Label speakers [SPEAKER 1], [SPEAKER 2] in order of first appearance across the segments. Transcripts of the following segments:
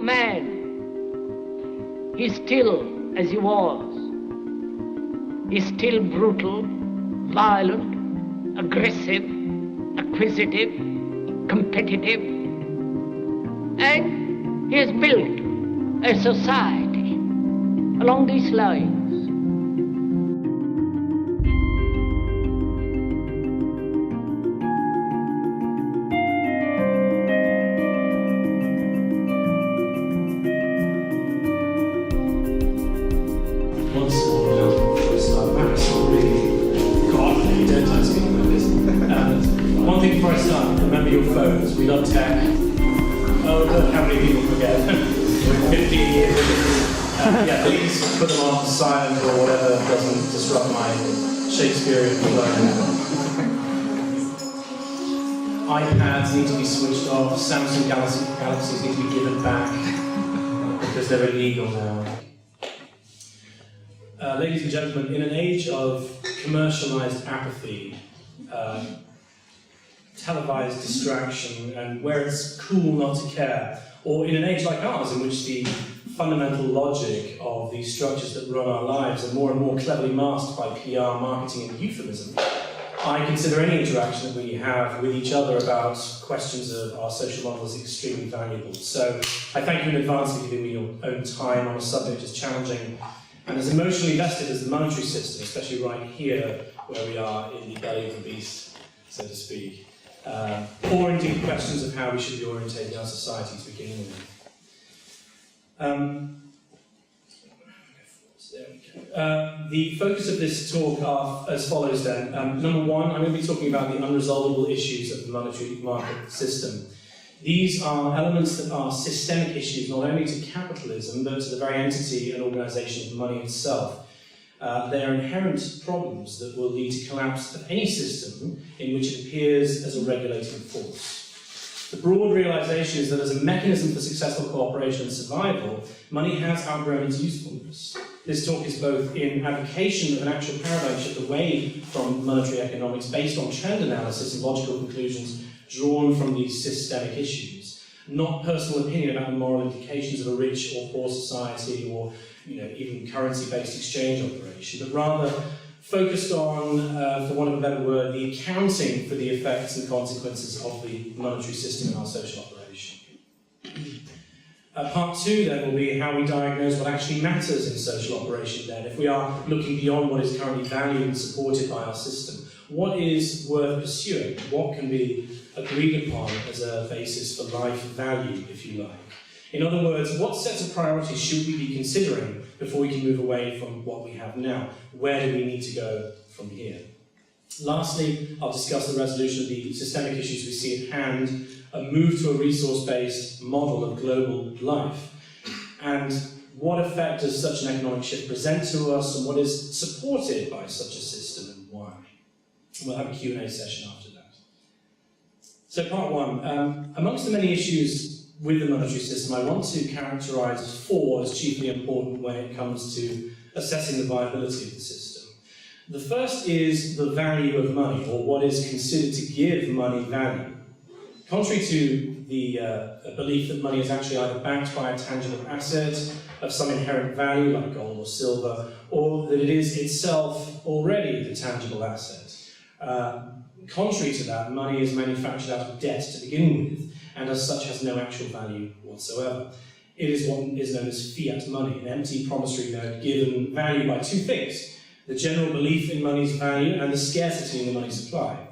[SPEAKER 1] man, he's still as he was. He's still brutal, violent, aggressive, acquisitive, competitive, and he has built a society along these lines.
[SPEAKER 2] One thing before I start, remember your phones. We love tech. Oh, look how many people forget. 15 years. Yeah, please put them on silent or whatever doesn't disrupt my Shakespearean flow. iPads need to be switched off. Samsung Galaxies need to be given back because they're illegal now. Ladies and gentlemen, in an age of commercialized apathy, televised distraction, and where it's cool not to care, or in an age like ours in which the fundamental logic of these structures that run our lives are more and more cleverly masked by PR, marketing, and euphemism, I consider any interaction that we have with each other about questions of our social model as extremely valuable. So I thank you in advance for giving me your own time on a subject as challenging and as emotionally vested as the monetary system, especially right here where we are in the belly of the beast, so to speak. Or indeed questions of how we should be orientating our society to begin with. The focus of this talk are as follows then. Number one, I'm going to be talking about the unresolvable issues of the monetary market system. These are elements that are systemic issues not only to capitalism, but to the very entity and organisation of money itself. They are inherent problems that will lead to collapse of any system in which it appears as a regulating force. The broad realisation is that as a mechanism for successful cooperation and survival, money has outgrown its usefulness. This talk is both in advocation of an actual paradigm shift away from monetary economics based on trend analysis and logical conclusions drawn from these systemic issues, not personal opinion about the moral implications of a rich or poor society or even currency-based exchange operation, but rather focused on, for want of a better word, the accounting for the effects and consequences of the monetary system in our social operation. Part two then will be how we diagnose what actually matters in social operation then, if we are looking beyond what is currently valued and supported by our system. What is worth pursuing? What can be agreed upon as a basis for life value, if you like? In other words, what sets of priorities should we be considering before we can move away from what we have now? Where do we need to go from here? Lastly, I'll discuss the resolution of the systemic issues we see at hand, a move to a resource-based model of global life, and what effect does such an economic shift present to us, and what is supported by such a system, and why? We'll have a Q&A session after that. So part one, amongst the many issues with the monetary system, I want to characterise four as chiefly important when it comes to assessing the viability of the system. The first is the value of money, or what is considered to give money value. Contrary to the belief that money is actually either backed by a tangible asset of some inherent value, like gold or silver, or that it is itself already the tangible asset. Contrary to that, money is manufactured out of debt to begin with, and as such has no actual value whatsoever. It is what is known as fiat money, an empty promissory note given value by two things: the general belief in money's value and the scarcity in the money supply.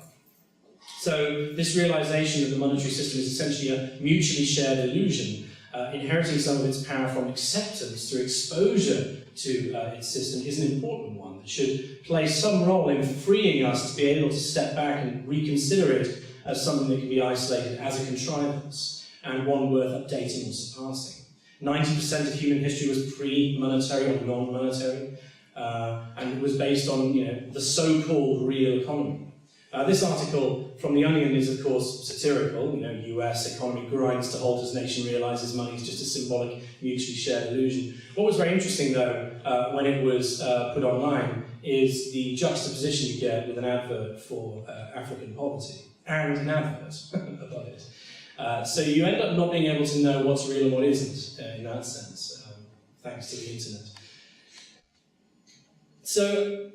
[SPEAKER 2] So this realization that the monetary system is essentially a mutually shared illusion, inheriting some of its power from acceptance through exposure to its system, is an important one that should play some role in freeing us to be able to step back and reconsider it as something that can be isolated as a contrivance, and one worth updating or surpassing. 90% of human history was pre-monetary or non-monetary, and it was based on the so-called real economy. This article from The Onion is, of course, satirical. US economy grinds to halt as nation realises money is just a symbolic, mutually shared illusion. What was very interesting, though, when it was put online, is the juxtaposition you get with an advert for African poverty, and an advert about it. So you end up not being able to know what's real and what isn't in that sense, thanks to the internet. So,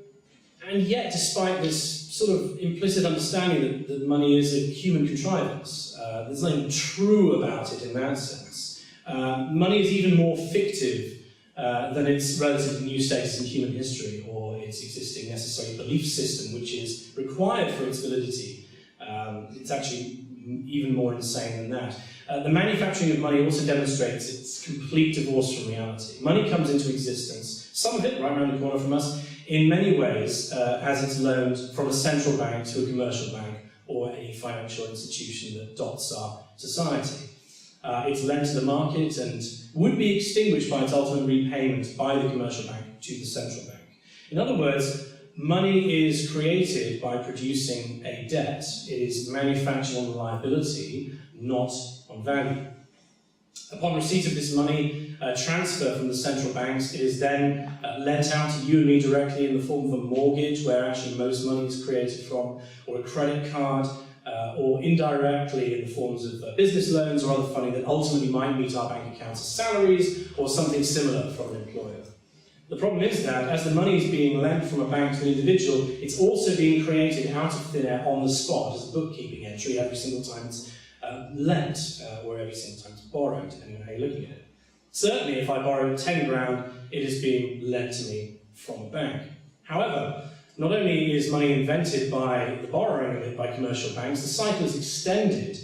[SPEAKER 2] and yet, despite this sort of implicit understanding that money is a human contrivance, there's nothing true about it in that sense. Money is even more fictive than its relative new status in human history or its existing necessary belief system, which is required for its validity. It's actually even more insane than that. The manufacturing of money also demonstrates its complete divorce from reality. Money comes into existence, some of it right around the corner from us, in many ways as it's loaned from a central bank to a commercial bank or any financial institution that dots our society. It's lent to the market and would be extinguished by its ultimate repayment by the commercial bank to the central bank. In other words, money is created by producing a debt. It is manufactured on liability, not on value. Upon receipt of this money transfer from the central banks, it is then lent out to you and me directly in the form of a mortgage, where actually most money is created from, or a credit card, or indirectly in the forms of business loans or other funding that ultimately might meet our bank accounts as salaries or something similar from an employer. The problem is that as the money is being lent from a bank to an individual, it's also being created out of thin air on the spot as a bookkeeping entry every single time it's lent, or every single time it's borrowed, depending on how you're looking at it. Certainly, if I borrow 10 grand, it is being lent to me from a bank. However, not only is money invented by the borrowing of it by commercial banks, the cycle is extended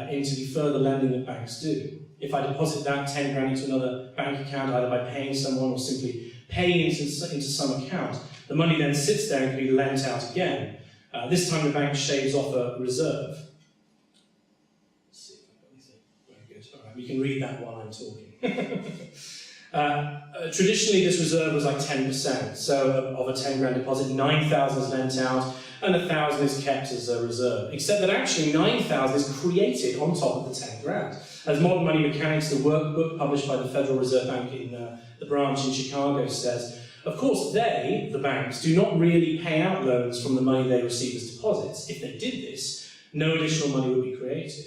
[SPEAKER 2] into the further lending that banks do. If I deposit that 10 grand into another bank account, either by paying someone or simply paying into some account, the money then sits there and can be lent out again. This time the bank shaves off a reserve. Let's see if I've got anything. Very good. All right, you can read that while I'm talking. Traditionally, this reserve was like 10%, so of a 10 grand deposit, 9,000 is lent out, and 1,000 is kept as a reserve. Except that actually 9,000 is created on top of the 10 grand. As Modern Money Mechanics, the workbook published by the Federal Reserve Bank in the branch in Chicago, says, of course they, the banks, do not really pay out loans from the money they receive as deposits. If they did this, no additional money would be created.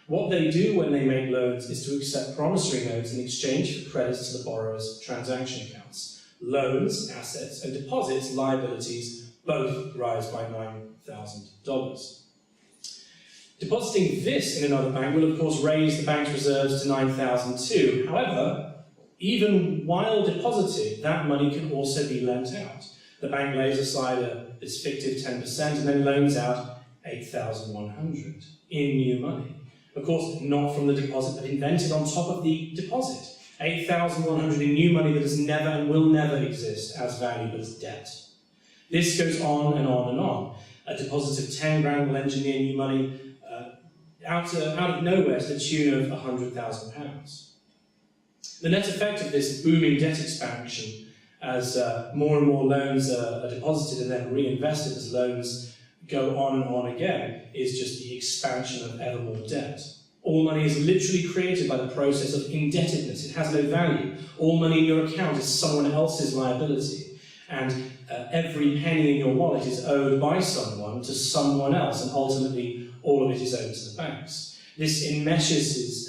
[SPEAKER 2] What they do when they make loans is to accept promissory notes in exchange for credits to the borrower's transaction accounts. Loans, assets, and deposits, liabilities, both rise by $9,000. Depositing this in another bank will of course raise the bank's reserves to $9,000 too. However, even while deposited, that money can also be lent out. The bank lays aside this fictive 10% and then loans out $8,100 in new money. Of course, not from the deposit, but invented on top of the deposit. $8,100 in new money that has never and will never exist as value, but as debt. This goes on and on and on. A deposit of 10 grand will engineer new money out of nowhere to the tune of £100,000. The net effect of this booming debt expansion, as more and more loans are deposited and then reinvested as loans go on and on again, is just the expansion of ever more debt. All money is literally created by the process of indebtedness. It has no value. All money in your account is someone else's liability. And every penny in your wallet is owed by someone to someone else, and ultimately all of it is owed to the banks. This enmeshes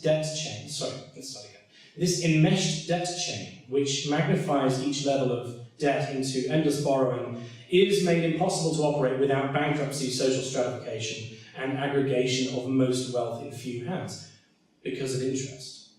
[SPEAKER 2] debt chain. Sorry, let's start again. This enmeshed debt chain, which magnifies each level of debt into endless borrowing, is made impossible to operate without bankruptcy, social stratification, and aggregation of most wealth in few hands, because of interest.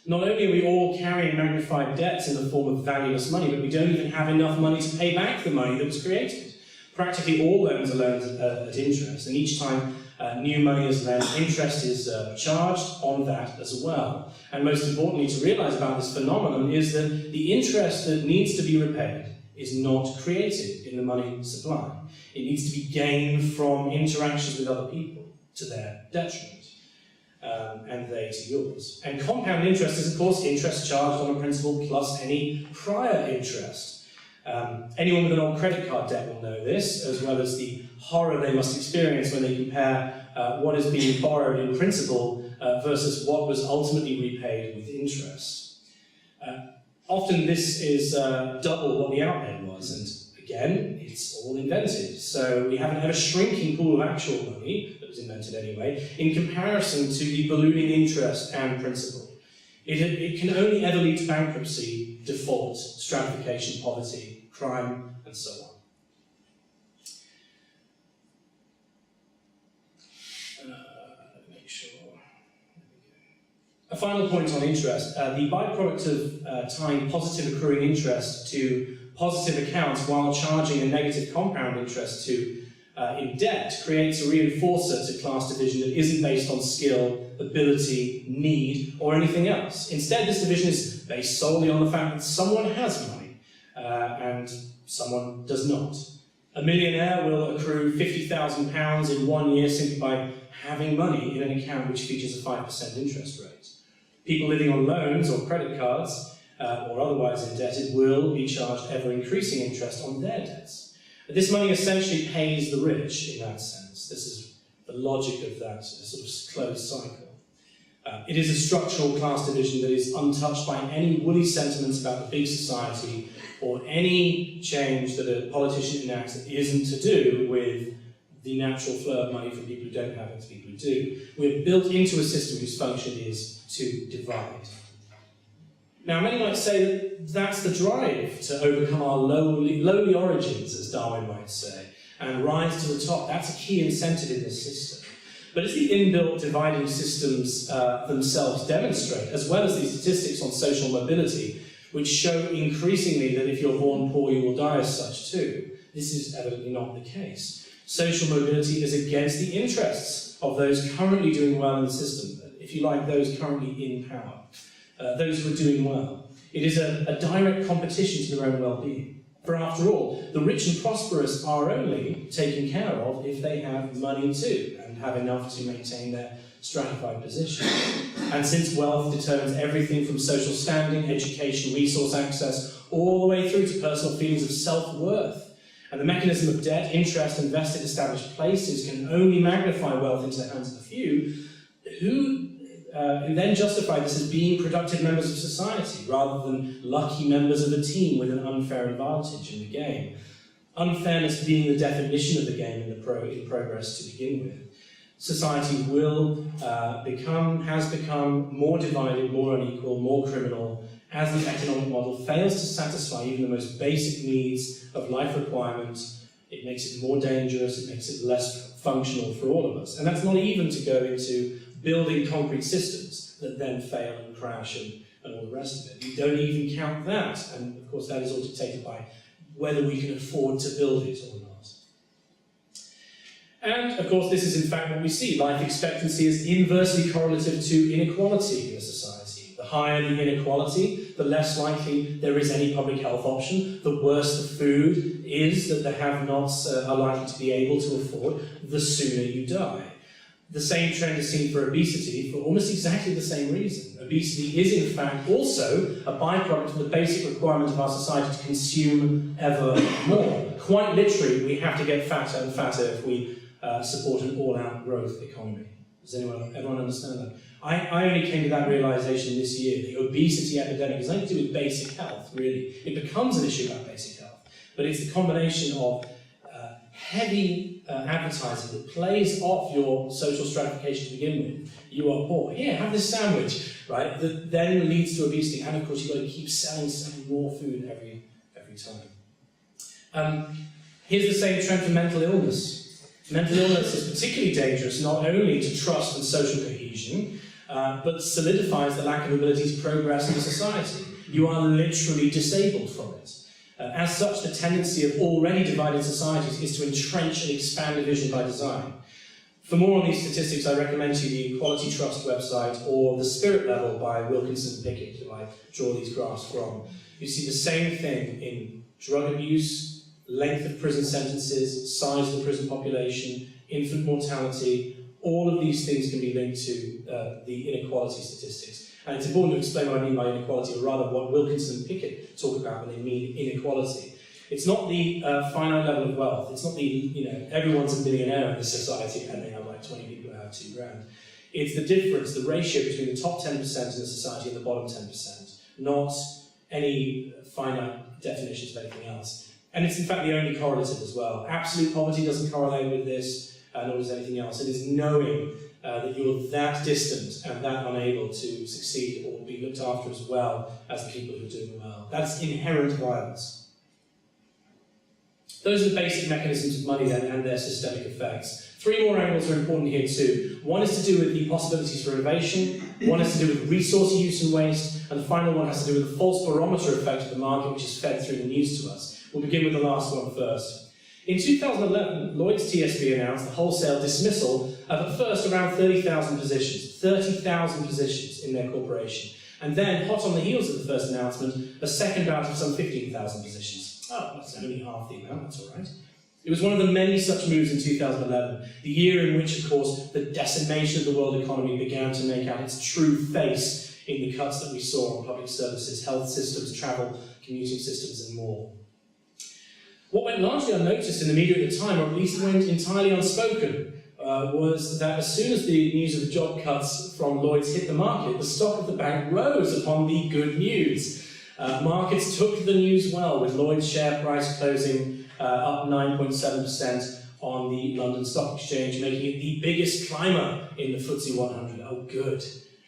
[SPEAKER 2] Not only are we all carrying magnified debts in the form of valueless money, but we don't even have enough money to pay back the money that was created. Practically all loans are loans at interest, and each time new money is lent, interest is charged on that as well. And most importantly, to realise about this phenomenon is that the interest that needs to be repaid is not created in the money supply. It needs to be gained from interactions with other people to their detriment, and they to yours. And compound interest is, of course, interest charged on a principal plus any prior interest. Anyone with an old credit card debt will know this, as well as the horror they must experience when they compare what is being borrowed in principal versus what was ultimately repaid with interest. Often this is double what the outlay was, and again, it's all invented. So we have an ever-shrinking pool of actual money that was invented anyway, in comparison to the ballooning interest and principal. It can only ever lead to bankruptcy, default, stratification, poverty, crime, and so on. Make sure. A final point on interest. The byproduct of tying positive accruing interest to positive accounts while charging a negative compound interest to in debt creates a reinforcer to class division that isn't based on skill, ability, need, or anything else. Instead, this division is based solely on the fact that someone has money and someone does not. A millionaire will accrue £50,000 in 1 year simply by having money in an account which features a 5% interest rate. People living on loans or credit cards or otherwise indebted will be charged ever-increasing interest on their debts. This money essentially pays the rich in that sense. This is the logic of that sort of closed cycle. It is a structural class division that is untouched by any woolly sentiments about the big society or any change that a politician enacts that isn't to do with the natural flow of money from people who don't have it to people who do. We're built into a system whose function is to divide. Now, many might say that that's the drive to overcome our lowly origins, as Darwin might say, and rise to the top. That's a key incentive in this system. But as the inbuilt dividing systems themselves demonstrate, as well as the statistics on social mobility, which show increasingly that if you're born poor, you will die as such too, this is evidently not the case. Social mobility is against the interests of those currently doing well in the system, if you like, those currently in power. Those who are doing well. It is a direct competition to their own well-being. For after all, the rich and prosperous are only taken care of if they have money too, and have enough to maintain their stratified position. And since wealth determines everything from social standing, education, resource access, all the way through to personal feelings of self-worth, and the mechanism of debt, interest, and vested established places can only magnify wealth into the hands of a few, who then justify this as being productive members of society rather than lucky members of a team with an unfair advantage in the game. Unfairness being the definition of the game in progress to begin with. Society has become more divided, more unequal, more criminal, as the economic model fails to satisfy even the most basic needs of life requirements. It makes it more dangerous, it makes it less functional for all of us. And that's not even to go into building concrete systems that then fail and crash and all the rest of it. We don't even count that, and of course that is all dictated by whether we can afford to build it or not. And of course this is in fact what we see. Life expectancy is inversely correlative to inequality in a society. The higher the inequality, the less likely there is any public health option, the worse the food is that the have-nots are likely to be able to afford, the sooner you die. The same trend is seen for obesity for almost exactly the same reason. Obesity is in fact also a byproduct of the basic requirement of our society to consume ever more. Quite literally, we have to get fatter and fatter if we support an all-out growth economy. Does everyone understand that? I only came to that realization this year. The obesity epidemic has nothing to do with basic health, really. It becomes an issue about basic health, but it's the combination of heavy advertising that plays off your social stratification to begin with. You are poor. Here, have this sandwich, right? That then leads to obesity, and of course you've got to keep selling more food every time. Here's the same trend for mental illness. Mental illness is particularly dangerous not only to trust and social cohesion, but solidifies the lack of ability to progress in society. You are literally disabled from it. As such, the tendency of already divided societies is to entrench and expand division by design. For more on these statistics, I recommend to you the Equality Trust website or The Spirit Level by Wilkinson and Pickett, who I draw these graphs from. You see the same thing in drug abuse, length of prison sentences, size of the prison population, infant mortality. All of these things can be linked to the inequality statistics. And it's important to explain what I mean by inequality, or rather what Wilkinson and Pickett talk about when they mean inequality. It's not the finite level of wealth. It's not the, everyone's a millionaire in this society and they have like 20 people who have $2 grand. It's the difference, the ratio between the top 10% in the society and the bottom 10%, not any finite definitions of anything else. And it's in fact the only correlative as well. Absolute poverty doesn't correlate with this. nor does anything else. It is knowing that you're that distant and that unable to succeed or be looked after as well as the people who are doing well. That's inherent violence. Those are the basic mechanisms of money then and their systemic effects. Three more angles are important here too. One is to do with the possibilities for innovation, one has to do with resource use and waste, and the final one has to do with the false barometer effect of the market which is fed through the news to us. We'll begin with the last one first. In 2011, Lloyd's TSB announced the wholesale dismissal of at first around 30,000 positions in their corporation. And then, hot on the heels of the first announcement, a second bout of some 15,000 positions. Oh, that's only half the amount, that's all right. It was one of the many such moves in 2011, the year in which, of course, the decimation of the world economy began to make out its true face in the cuts that we saw on public services, health systems, travel, commuting systems, and more. What went largely unnoticed in the media at the time, or at least went entirely unspoken, was that as soon as the news of the job cuts from Lloyd's hit the market, the stock of the bank rose upon the good news. Markets took the news well, with Lloyd's share price closing up 9.7% on the London Stock Exchange, making it the biggest climber in the FTSE 100. Oh, good.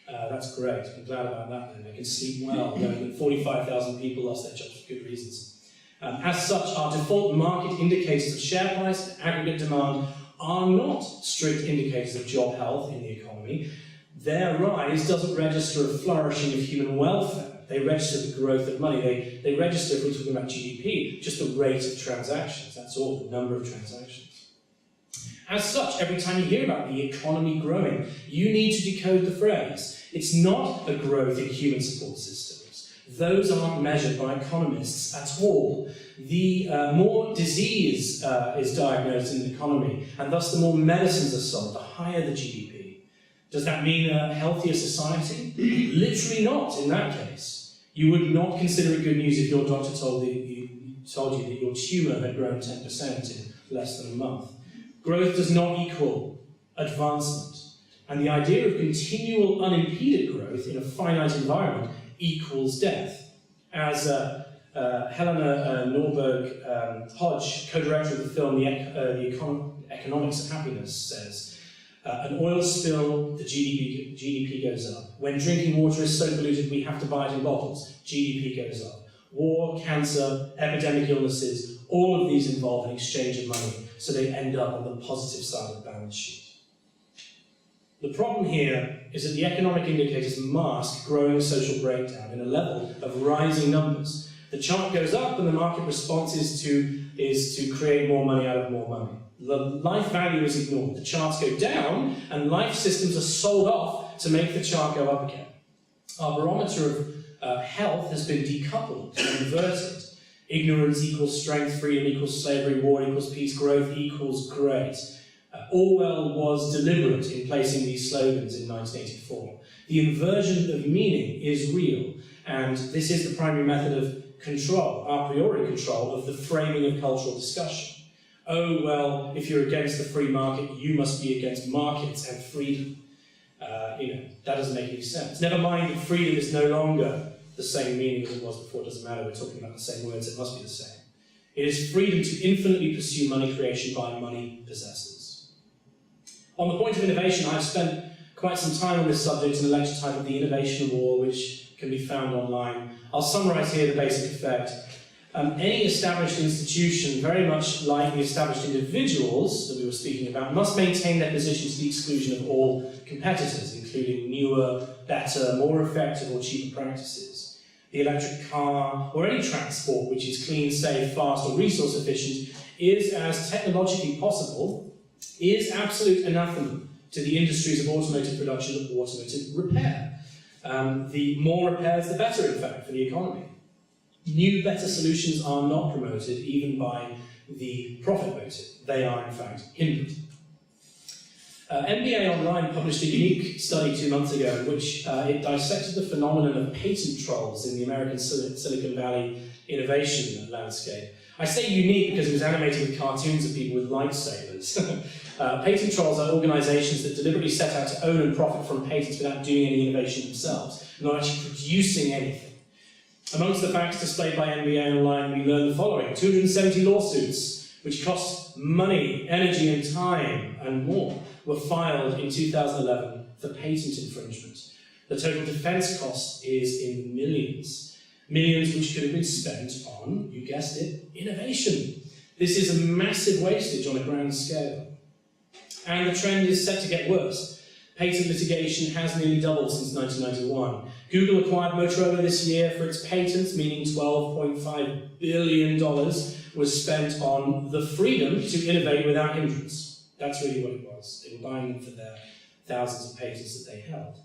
[SPEAKER 2] That's great. I'm glad about that then. I can sleep well, knowing that 45,000 people lost their jobs for good reasons. As such, our default market indicators of share price and aggregate demand are not strict indicators of job health in the economy. Their rise doesn't register a flourishing of human welfare. They register the growth of money. They register, if we're talking about GDP, just the rate of transactions. That's all, the number of transactions. As such, every time you hear about the economy growing, you need to decode the phrase. It's not a growth in human support systems. Those aren't measured by economists at all. The more disease is diagnosed in the economy, and thus the more medicines are sold, the higher the GDP. Does that mean a healthier society? Literally not, in that case. You would not consider it good news if your doctor told you that your tumour had grown 10% in less than a month. Growth does not equal advancement. And the idea of continual unimpeded growth in a finite environment equals death. As Helena Norberg Hodge, co-director of the film The Economics of Happiness, says, an oil spill, the GDP goes up. When drinking water is so polluted we have to buy it in bottles, GDP goes up. War, cancer, epidemic illnesses, all of these involve an exchange of money, so they end up on the positive side of the balance sheet. The problem here is that the economic indicators mask growing social breakdown in a level of rising numbers. The chart goes up and the market response is to create more money out of more money. The life value is ignored. The charts go down and life systems are sold off to make the chart go up again. Our barometer of health has been decoupled and inverted. Ignorance equals strength, freedom equals slavery, war equals peace, growth equals great. Orwell was deliberate in placing these slogans in 1984. The inversion of meaning is real, and this is the primary method of control, a priori control, of the framing of cultural discussion. Oh, well, if you're against the free market, you must be against markets and freedom. That doesn't make any sense. Never mind that freedom is no longer the same meaning as it was before. It doesn't matter, we're talking about the same words, it must be the same. It is freedom to infinitely pursue money creation by money possessors. On the point of innovation, I've spent quite some time on this subject in a lecture titled The Innovation War, which can be found online. I'll summarise here the basic effect. Any established institution, very much like the established individuals that we were speaking about, must maintain their position to the exclusion of all competitors, including newer, better, more effective or cheaper practices. The electric car, or any transport which is clean, safe, fast or resource efficient, is, as technologically possible, is absolute anathema to the industries of automotive production and automotive repair. The more repairs, the better, in fact, for the economy. New, better solutions are not promoted, even by the profit motive. They are, in fact, hindered. MBA Online published a unique study 2 months ago in which it dissected the phenomenon of patent trolls in the American Silicon Valley innovation landscape. I say unique because it was animated with cartoons of people with lightsabers. Patent trolls are organisations that deliberately set out to own and profit from patents without doing any innovation themselves, not actually producing anything. Amongst the facts displayed by MBA Online, we learn the following. 270 lawsuits which cost money, energy and time and more, were filed in 2011 for patent infringement. The total defence cost is in millions. Millions which could have been spent on, you guessed it, innovation. This is a massive wastage on a grand scale. And the trend is set to get worse. Patent litigation has nearly doubled since 1991. Google acquired Motorola this year for its patents, meaning $12.5 billion was spent on the freedom to innovate without hindrance. That's really what it was. They were buying them for their thousands of patents that they held.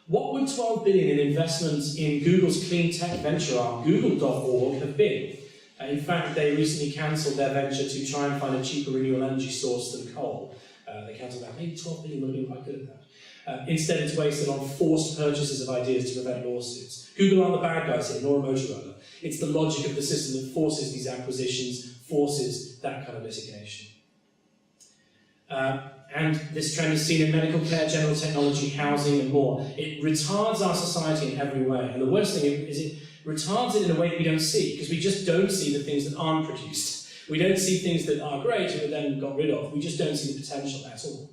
[SPEAKER 2] What would $12 billion in investments in Google's clean tech venture arm, Google.org, have been? In fact, they recently cancelled their venture to try and find a cheaper renewable energy source than coal. They cancelled that. Maybe $12 billion would have been quite good at that. Instead, it's wasted on forced purchases of ideas to prevent lawsuits. Google aren't the bad guys here, nor Motorola. It's the logic of the system that forces these acquisitions, forces that kind of litigation. And this trend is seen in medical care, general technology, housing, and more. It retards our society in every way. And the worst thing is it retards it in a way that we don't see, because we just don't see the things that aren't produced. We don't see things that are great and are then got rid of. We just don't see the potential at all.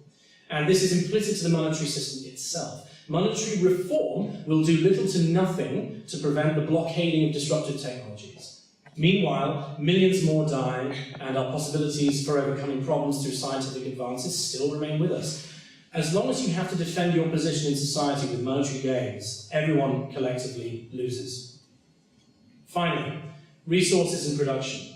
[SPEAKER 2] And this is implicit to the monetary system itself. Monetary reform will do little to nothing to prevent the blockading of disruptive technologies. Meanwhile, millions more die, and our possibilities for overcoming problems through scientific advances still remain with us. As long as you have to defend your position in society with monetary gains, everyone collectively loses. Finally, resources and production.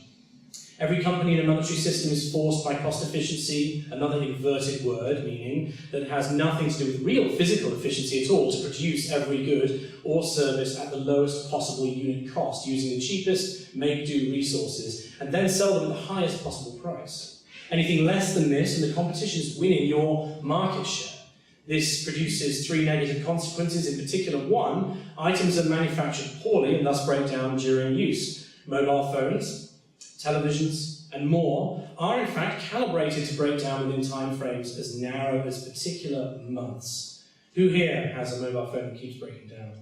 [SPEAKER 2] Every company in a monetary system is forced by cost efficiency, another inverted word, meaning that it has nothing to do with real physical efficiency at all, to produce every good or service at the lowest possible unit cost, using the cheapest make-do resources, and then sell them at the highest possible price. Anything less than this, and the competition is winning your market share. This produces three negative consequences. In particular, one, items are manufactured poorly and thus break down during use. Mobile phones, televisions, and more are in fact calibrated to break down within time frames as narrow as particular months. Who here has a mobile phone that keeps breaking down?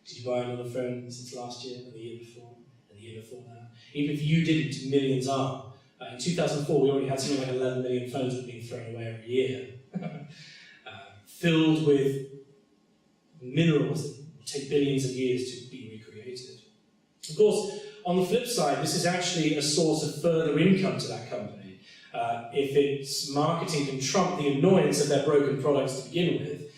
[SPEAKER 2] Did you buy another phone since last year, or the year before, and the year before that? Even if you didn't, millions are. In 2004, we already had something like 11 million phones that were being thrown away every year, filled with minerals that take billions of years to be recreated. Of course, on the flip side, this is actually a source of further income to that company. If its marketing can trump the annoyance of their broken products to begin with,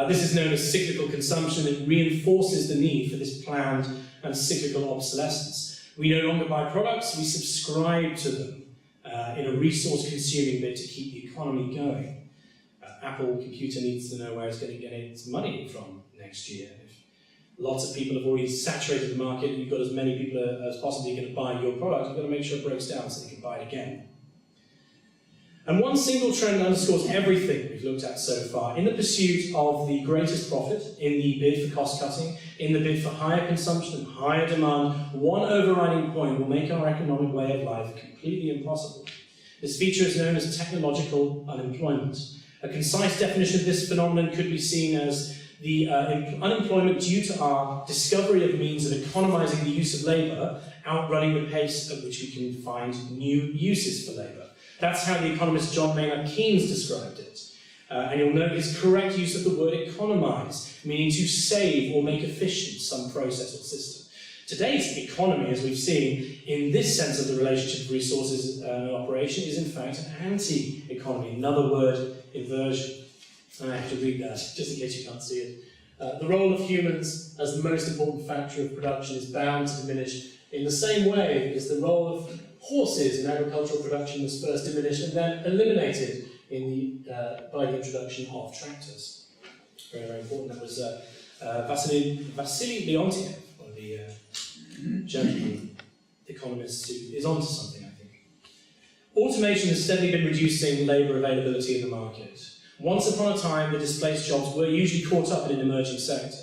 [SPEAKER 2] this is known as cyclical consumption. It reinforces the need for this planned and cyclical obsolescence. We no longer buy products, we subscribe to them in a resource-consuming bid to keep the economy going. Apple Computer needs to know where it's going to get its money from next year. Lots of people have already saturated the market, and you've got as many people as possibly going to buy your product. You've got to make sure it breaks down so they can buy it again. And one single trend underscores everything we've looked at so far. In the pursuit of the greatest profit, in the bid for cost-cutting, in the bid for higher consumption and higher demand, one overriding point will make our economic way of life completely impossible. This feature is known as technological unemployment. A concise definition of this phenomenon could be seen as the unemployment due to our discovery of means of economizing the use of labour, outrunning the pace at which we can find new uses for labour. That's how the economist John Maynard Keynes described it. And you'll note his correct use of the word economize, meaning to save or make efficient some process or system. Today's economy, as we've seen, in this sense of the relationship of resources and operation, is in fact an anti-economy, another word, inversion. I have to read that, just in case you can't see it. The role of humans as the most important factor of production is bound to diminish in the same way as the role of horses in agricultural production was first diminished and then eliminated by the introduction of tractors. Very, very important. That was Vasily Leontiev, one of the German economists who is onto something, I think. Automation has steadily been reducing labour availability in the market. Once upon a time, the displaced jobs were usually caught up in an emerging sector.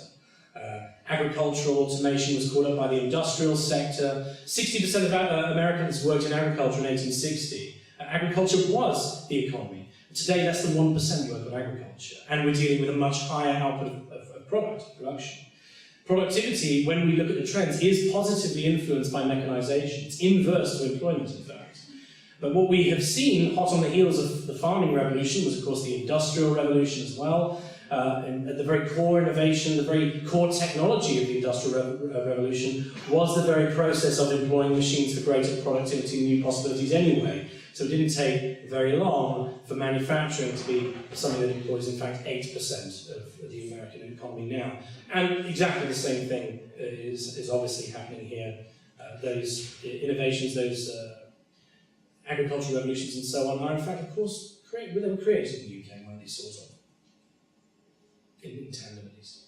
[SPEAKER 2] Agricultural automation was caught up by the industrial sector. 60% of Americans worked in agriculture in 1860. Agriculture was the economy. Today, less than 1% work on agriculture, and we're dealing with a much higher output of production. Productivity, when we look at the trends, is positively influenced by mechanization. It's inverse to employment, in fact. But what we have seen, hot on the heels of the farming revolution, was of course the industrial revolution as well. And at the very core innovation, the very core technology of the industrial revolution was the very process of employing machines for greater productivity and new possibilities anyway. So it didn't take very long for manufacturing to be something that employs, in fact, 8% of the American economy now. And exactly the same thing is obviously happening here. Those innovations, those agricultural revolutions and so on are, in fact, of course, they were created in the UK, weren't they, sort of? In tandem, at least.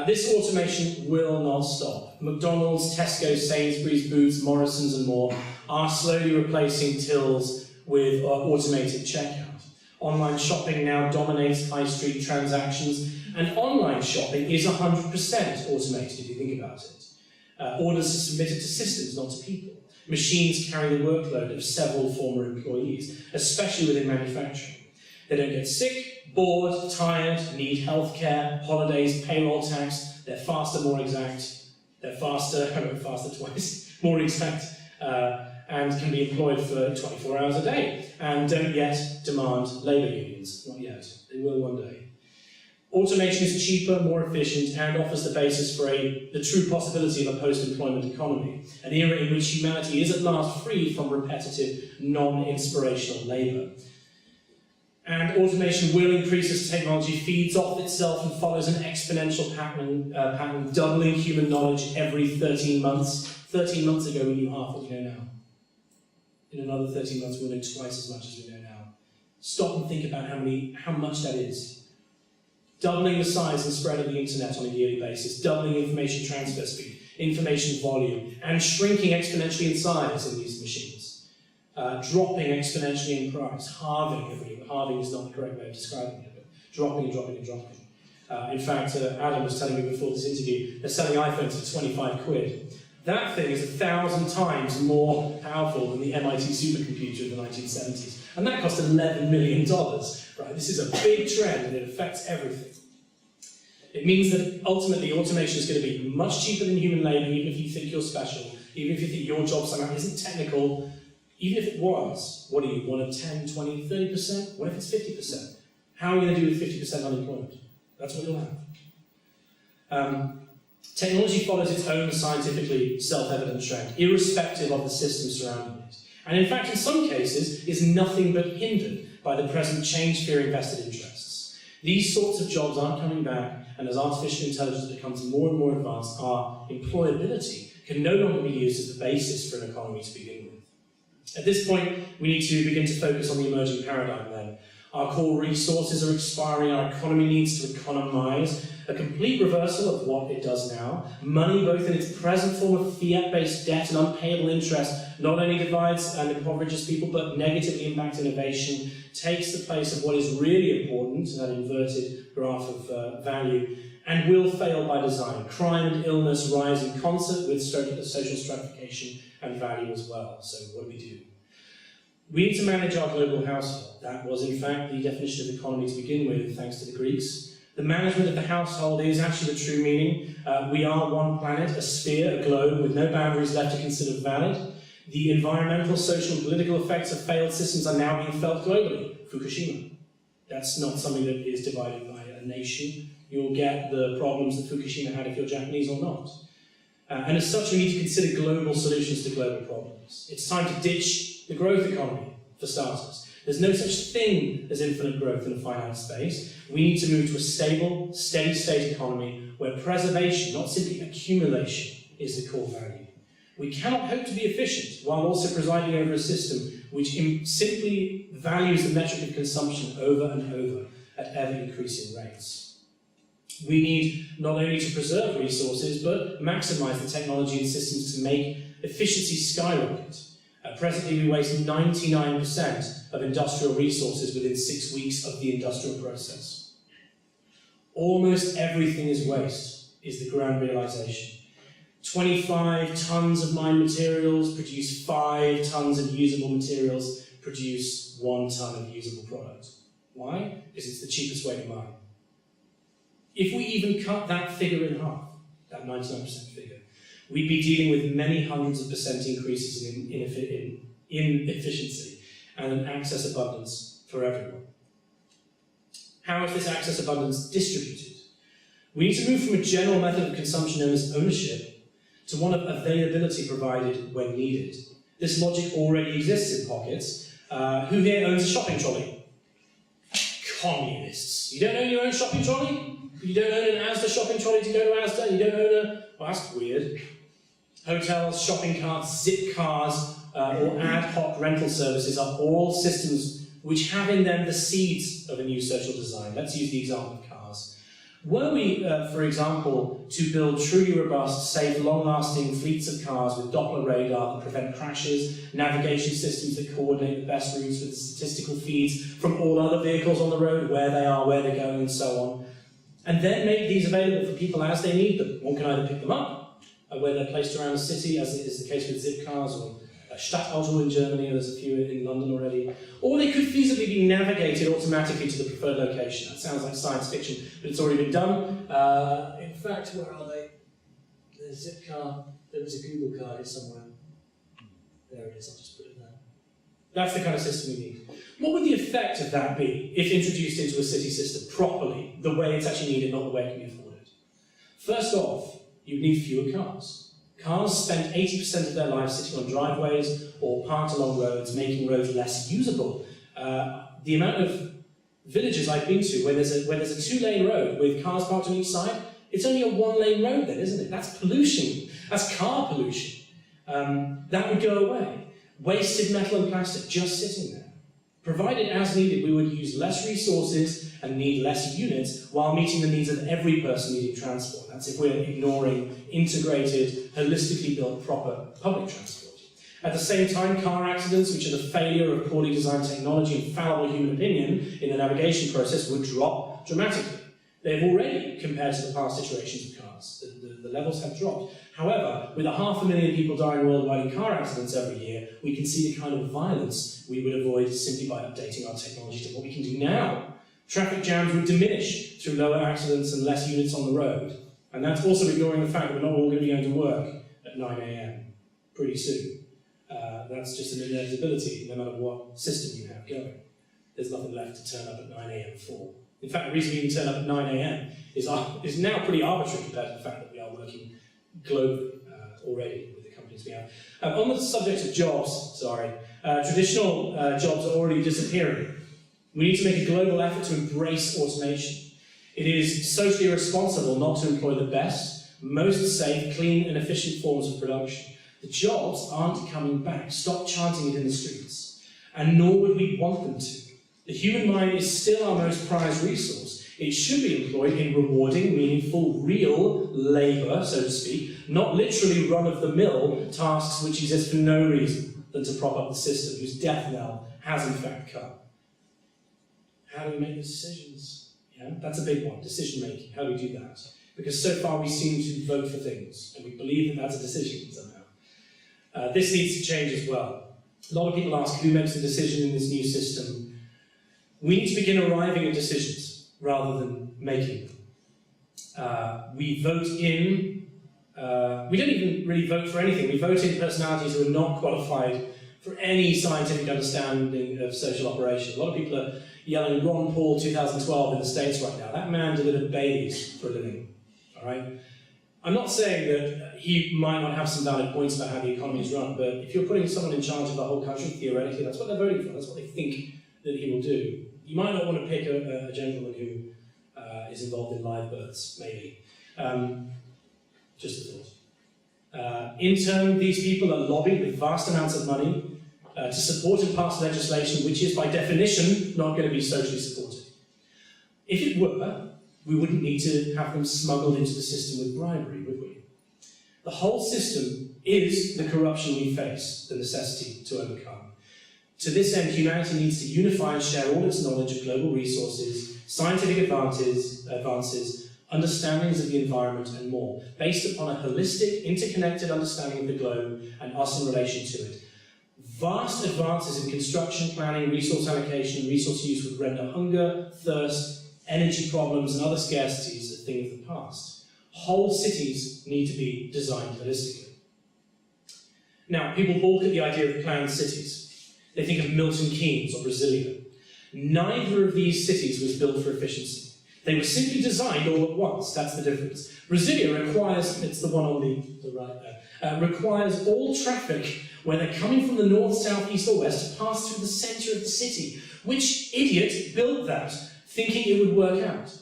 [SPEAKER 2] This automation will not stop. McDonald's, Tesco, Sainsbury's, Boots, Morrison's and more are slowly replacing tills with automated checkout. Online shopping now dominates high street transactions, and online shopping is 100% automated, if you think about it. Orders are submitted to systems, not to people. Machines carry the workload of several former employees, especially within manufacturing. They don't get sick, bored, tired, need healthcare, holidays, payroll tax. They're faster, more exact. They're faster, I wrote faster twice, more exact, and can be employed for 24 hours a day, and don't yet demand labour unions. Not yet. They will one day. Automation is cheaper, more efficient, and offers the basis for the true possibility of a post-employment economy, an era in which humanity is at last free from repetitive, non-inspirational labour. And automation will increase as technology feeds off itself and follows an exponential pattern, doubling human knowledge every 13 months. 13 months ago, we knew half what we know now. In another 13 months, we'll know twice as much as we know now. Stop and think about how much that is. Doubling the size and spread of the internet on a yearly basis, doubling information transfer speed, information volume, and shrinking exponentially in size in these machines. Dropping exponentially in price, halving is not the correct way of describing it, but dropping and dropping and dropping. In fact, Adam was telling me before this interview, they're selling iPhones for 25 quid. That thing is 1,000 times more powerful than the MIT supercomputer of the 1970s. And that cost $11 million. Right? This is a big trend and it affects everything. It means that ultimately automation is going to be much cheaper than human labour, even if you think you're special, even if you think your job somehow isn't technical. Even if it was, what are you, 1 of 10, 20, 30%? What if it's 50%? How are we going to do with 50% unemployment? That's what you'll have. Technology follows its own scientifically self-evident trend, irrespective of the system surrounding it. And in fact, in some cases, is nothing but hindered by the present change-fearing vested interests. These sorts of jobs aren't coming back, and as artificial intelligence becomes more and more advanced, our employability can no longer be used as the basis for an economy to begin with. At this point, we need to begin to focus on the emerging paradigm then. Our core resources are expiring, our economy needs to economize, a complete reversal of what it does now. Money, both in its present form of fiat-based debt and unpayable interest, not only divides and impoverishes people, but negatively impacts innovation, takes the place of what is really important, that inverted graph of value, and will fail by design. Crime and illness rise in concert with social stratification and value as well. So what do we do? We need to manage our global household. That was, in fact, the definition of economy to begin with, thanks to the Greeks. The management of the household is actually the true meaning. We are one planet, a sphere, a globe, with no boundaries left to consider valid. The environmental, social, and political effects of failed systems are now being felt globally. Fukushima. That's not something that is divided by a nation. You'll get the problems that Fukushima had if you're Japanese or not. And as such, we need to consider global solutions to global problems. It's time to ditch the growth economy, for starters. There's no such thing as infinite growth in a finite space. We need to move to a stable, steady-state economy where preservation, not simply accumulation, is the core value. We cannot hope to be efficient while also presiding over a system which simply values the metric of consumption over and over at ever-increasing rates. We need not only to preserve resources, but maximise the technology and systems to make efficiency skyrocket. Presently, we waste 99% of industrial resources within 6 weeks of the industrial process. Almost everything is waste, is the grand realisation. 25 tonnes of mined materials produce 5 tonnes of usable materials, produce 1 tonne of usable product. Why? Because it's the cheapest way to mine. If we even cut that figure in half, that 99% figure, we'd be dealing with many hundreds of % increases in efficiency. and an access abundance for everyone. How is this access abundance distributed? We need to move from a general method of consumption known as ownership to one of availability provided when needed. This logic already exists in pockets. Who here owns a shopping trolley? Communists. You don't own your own shopping trolley? You don't own an Asda shopping trolley to go to Asda? You don't own a... Well, that's weird. Hotels, shopping carts, zip cars, or ad hoc rental services are all systems which have in them the seeds of a new social design. Let's use the example of cars. Were we, for example, to build truly robust, safe, long-lasting fleets of cars with Doppler radar that prevent crashes, navigation systems that coordinate the best routes with statistical feeds from all other vehicles on the road, where they are, where they're going, and so on, and then make these available for people as they need them? One can either pick them up, where they're placed around the city, as is the case with zip cars, or Stadtauto in Germany, there's a few in London already, or they could feasibly be navigated automatically to the preferred location. That sounds like science fiction, but it's already been done. In fact, where are they? The zip car, there was a Google car here somewhere. There it is, I'll just put it there. That's the kind of system we need. What would the effect of that be if introduced into a city system properly, the way it's actually needed, not the way it can be afforded? First off, you'd need fewer cars. Cars spend 80% of their lives sitting on driveways or parked along roads, making roads less usable. The amount of villages I've been to where there's a two-lane road with cars parked on each side, it's only a one-lane road then, isn't it? That's pollution. That's car pollution. That would go away. Wasted metal and plastic just sitting there. Provided as needed, we would use less resources and need less units while meeting the needs of every person needing transport. That's if we're ignoring integrated, holistically built, proper public transport. At the same time, car accidents, which are the failure of poorly designed technology and fallible human opinion in the navigation process, would drop dramatically. They've already, compared to the past iterations of cars, the levels have dropped. However, with 500,000 people dying worldwide in car accidents every year, we can see the kind of violence we would avoid simply by updating our technology to what we can do now. Traffic jams would diminish through lower accidents and less units on the road. And that's also ignoring the fact that we're not all going to be going to work at 9 AM pretty soon. That's just an inevitability, no matter what system you have going. There's nothing left to turn up at 9 AM for. In fact, the reason we can turn up at 9 AM is now pretty arbitrary compared to the fact that we are working globally already with the companies we have. On the subject of jobs, traditional jobs are already disappearing. We need to make a global effort to embrace automation. It is socially responsible not to employ the best, most safe, clean and efficient forms of production. The jobs aren't coming back. Stop chanting it in the streets. And nor would we want them to. The human mind is still our most prized resource. It should be employed in rewarding, meaningful, real labour, so to speak, not literally run-of-the-mill tasks which exist for no reason than to prop up the system, whose death knell has in fact come. How do we make those decisions? Yeah, that's a big one, decision-making. How do we do that? Because so far we seem to vote for things, and we believe that that's a decision somehow. This needs to change as well. A lot of people ask who makes the decision in this new system. We need to begin arriving at decisions rather than making them. We vote in, we don't even really vote for anything. We vote in personalities who are not qualified for any scientific understanding of social operation. A lot of people are yelling Ron Paul 2012 in the States right now. That man delivered babies for a living, all right? I'm not saying that he might not have some valid points about how the economy is run, but if you're putting someone in charge of the whole country, theoretically, that's what they're voting for, that's what they think that he will do. You might not want to pick a gentleman who is involved in live births, maybe. Just a thought. In turn, these people are lobbied with vast amounts of money to support and pass legislation which is, by definition, not going to be socially supported. If it were, we wouldn't need to have them smuggled into the system with bribery, would we? The whole system is the corruption we face, the necessity to overcome. To this end, humanity needs to unify and share all its knowledge of global resources, scientific advances, understandings of the environment, and more, based upon a holistic, interconnected understanding of the globe and us in relation to it. Vast advances in construction planning, resource allocation, resource use would render hunger, thirst, energy problems, and other scarcities a thing of the past. Whole cities need to be designed holistically. Now, people balk at the idea of planned cities. They think of Milton Keynes or Brasilia. Neither of these cities was built for efficiency. They were simply designed all at once. That's the difference. Brasilia requires, it's the one on the right there, requires all traffic, whether coming from the north, south, east or west, to pass through the centre of the city. Which idiot built that, thinking it would work out?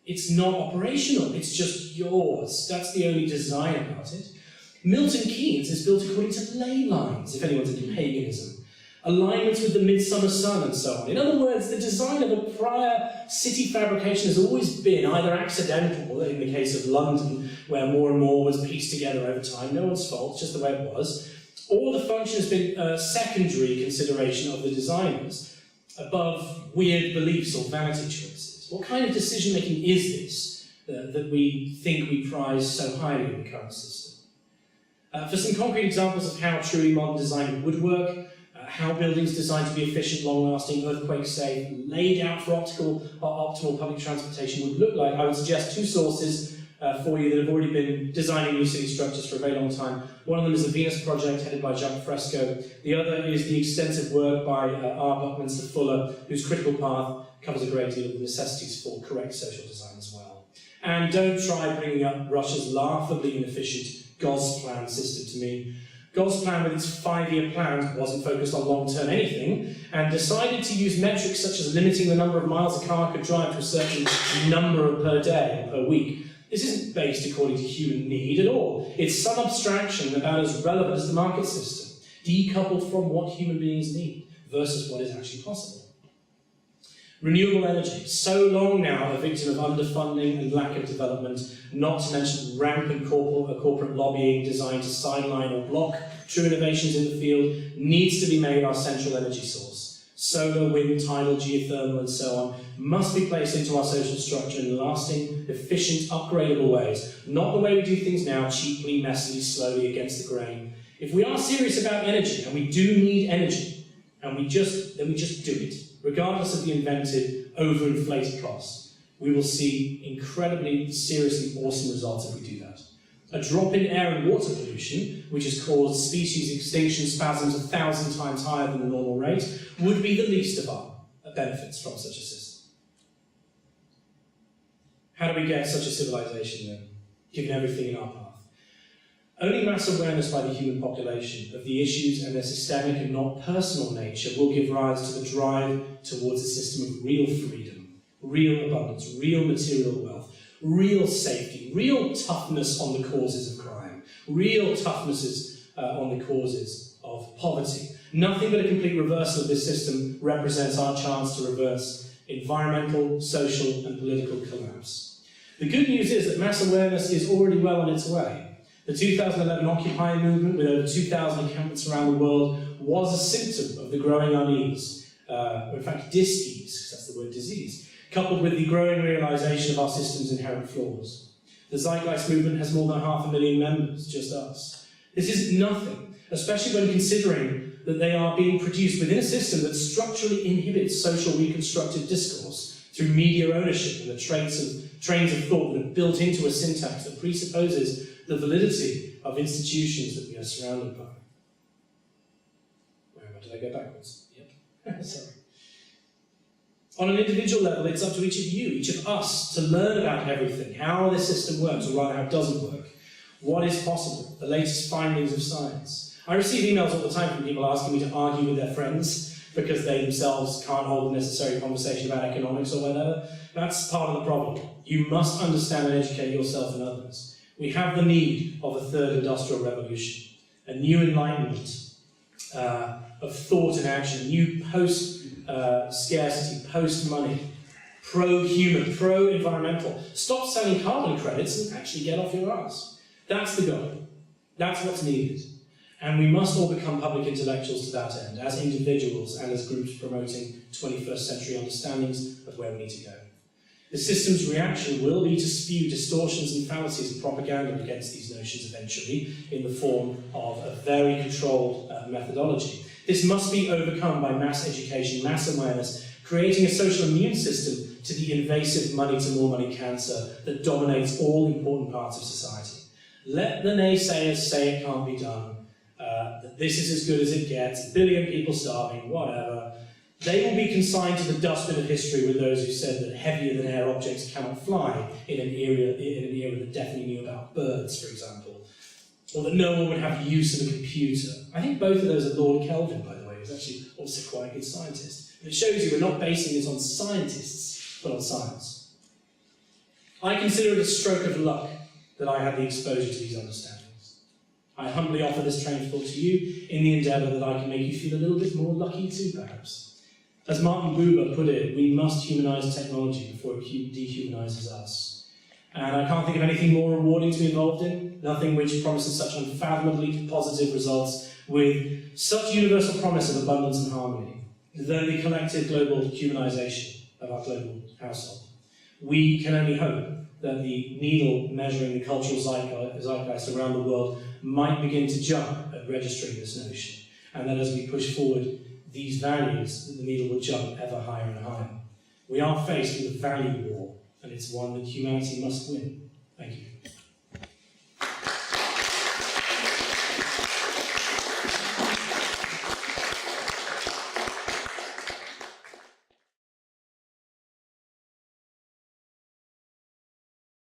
[SPEAKER 2] It's not operational, it's just yours. That's the only design about it. Milton Keynes is built according to ley lines, if anyone's into paganism. Alignments with the midsummer sun and so on. In other words, the design of a prior city fabrication has always been either accidental, in the case of London, where more and more was pieced together over time, no one's fault, just the way it was, or the function has been a secondary consideration of the designers, above weird beliefs or vanity choices. What kind of decision-making is this that we think we prize so highly in the current system? For some concrete examples of how truly modern design would work, how buildings designed to be efficient, long-lasting, earthquake-safe, laid out for optimal public transportation would look like, I would suggest two sources for you that have already been designing new city structures for a very long time. One of them is the Venus Project, headed by Jacques Fresco. The other is the extensive work by R. Buckminster Fuller, whose critical path covers a great deal of the necessities for correct social design as well. And don't try bringing up Russia's laughably inefficient Gosplan system to me. Gosplan, with its 5-year plan, wasn't focused on long-term anything, and decided to use metrics such as limiting the number of miles a car could drive to a certain number per day or per week. This isn't based according to human need at all. It's some abstraction about as relevant as the market system, decoupled from what human beings need versus what is actually possible. Renewable energy, so long now a victim of underfunding and lack of development, not to mention rampant corporate lobbying designed to sideline or block true innovations in the field, needs to be made our central energy source. Solar, wind, tidal, geothermal and so on must be placed into our social structure in lasting, efficient, upgradable ways, not the way we do things now, cheaply, messily, slowly against the grain. If we are serious about energy, and we do need energy, and then we just do it, regardless of the invented, overinflated costs, we will see incredibly, seriously awesome results if we do that. A drop in air and water pollution, which has caused species extinction spasms 1,000 times higher than the normal rate, would be the least of our benefits from such a system. How do we get such a civilization then, given everything in our path? Only mass awareness by the human population of the issues and their systemic and not personal nature will give rise to the drive towards a system of real freedom, real abundance, real material wealth, real safety, real toughness on the causes of crime, real toughness on the causes of poverty. Nothing but a complete reversal of this system represents our chance to reverse environmental, social and political collapse. The good news is that mass awareness is already well on its way. The 2011 Occupy movement, with over 2,000 encampments around the world, was a symptom of the growing unease, or in fact dis-ease, because that's the word disease, coupled with the growing realisation of our system's inherent flaws. The Zeitgeist movement has more than 500,000 members, just us. This is nothing, especially when considering that they are being produced within a system that structurally inhibits social reconstructive discourse through media ownership and the trains of thought that are built into a syntax that presupposes the validity of institutions that we are surrounded by. Where did I go backwards? Yep. Sorry. On an individual level, it's up to each of you, each of us, to learn about everything, how this system works, or rather how it doesn't work, what is possible, the latest findings of science. I receive emails all the time from people asking me to argue with their friends because they themselves can't hold the necessary conversation about economics or whatever. That's part of the problem. You must understand and educate yourself and others. We have the need of a third industrial revolution, a new enlightenment of thought and action, a new post-scarcity, post-money, pro-human, pro-environmental. Stop selling carbon credits and actually get off your ass. That's the goal. That's what's needed. And we must all become public intellectuals to that end, as individuals and as groups promoting 21st century understandings of where we need to go. The system's reaction will be to spew distortions and fallacies and propaganda against these notions eventually in the form of a very controlled methodology. This must be overcome by mass education, mass awareness, creating a social immune system to the invasive money to more money cancer that dominates all important parts of society. Let the naysayers say it can't be done. that this is as good as it gets, a billion people starving, whatever. They will be consigned to the dustbin of history with those who said that heavier-than-air objects cannot fly in an era that definitely knew about birds, for example, or that no one would have use of a computer. I think both of those are Lord Kelvin, by the way, who's actually also quite a good scientist. But it shows you we're not basing this on scientists, but on science. I consider it a stroke of luck that I had the exposure to these understandings. I humbly offer this train of thought to you in the endeavour that I can make you feel a little bit more lucky too, perhaps. As Martin Buber put it, we must humanise technology before it dehumanises us. And I can't think of anything more rewarding to be involved in, nothing which promises such unfathomably positive results with such universal promise of abundance and harmony than the collective global humanisation of our global household. We can only hope that the needle measuring the cultural zeitgeist around the world might begin to jump at registering this notion, and that as we push forward these values, the needle will jump ever higher and higher. We are faced with a value war, and it's one that humanity must win.